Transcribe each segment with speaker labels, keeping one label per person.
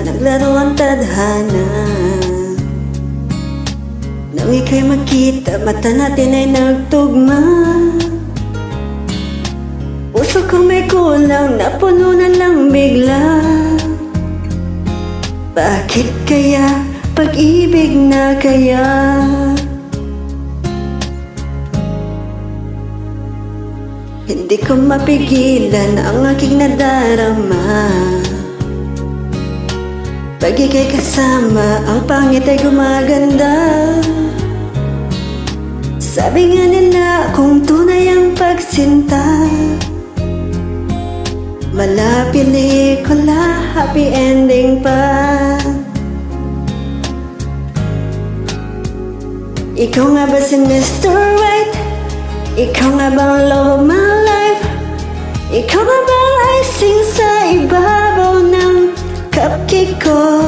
Speaker 1: naglaro ang tadhana. Nang ika'y makita, mata natin ay nagtugma. Puso kong may kulang, napuno na lang bigla. Bakit kaya, pag-ibig na kaya? Hindi ko mapigilan ang aking nadarama. Pag ika'y kasama, ang pangit ay gumaganda. Sabi nga nila kung tunay ang pagsinta, mala pelikula, happy ending pa. Ikaw nga ba si Mr. Right? Ikaw nga bang love of my life? Ikaw nga bang icing sa ibabaw ng cupcake ko?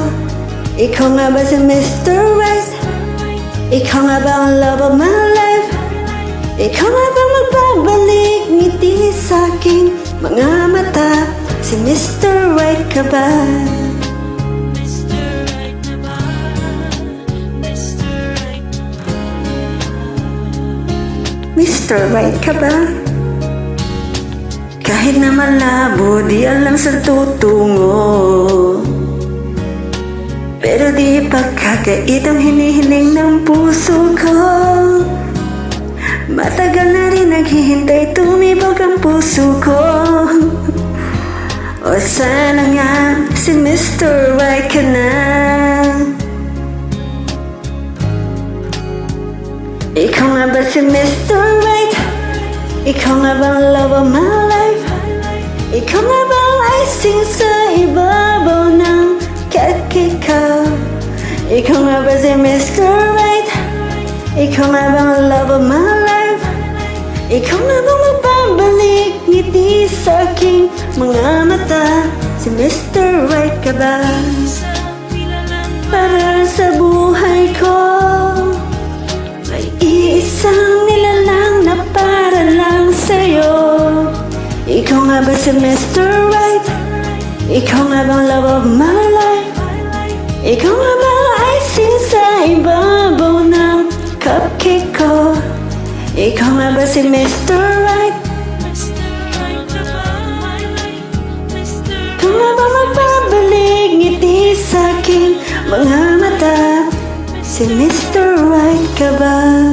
Speaker 1: Ikaw nga ba si Mr. Right? Ikaw nga bang love of my life? Ikaw nga bang magbabalik ngiti sa aking mga mata? Si Mr. Right ka ba? Mr. Right ka ba? Kahit na malabo, di alam sa tutungo, pero di pagkakait ang hinihiling ng puso ko. Matagal na rin naghihintay, tumibok ang puso ko. O sana nga, si Mr. Right ka na. Ikaw nga ba si Mr. Right? Ikaw nga bang love of my life? Ikaw nga bang icing sa ibabaw ng cupcake ko? Ikaw nga ba si Mr. Right? Ikaw nga bang love of my life? Ikaw nga bang magbabalik ngiti sa aking mga mata? Si Mr. Right ka ba? Para sa buhay ko, may iisang nilalang na para lang sa'yo. Ikaw nga ba si Mr. Right? Ikaw nga bang love of my life? Ikaw nga bang icing sa ibabaw ng cupcake ko? Ikaw nga ba si Mr. Right? Ikaw nga ba magbabalik ngiti sa aking mga mata? Si Mr. Right ka ba?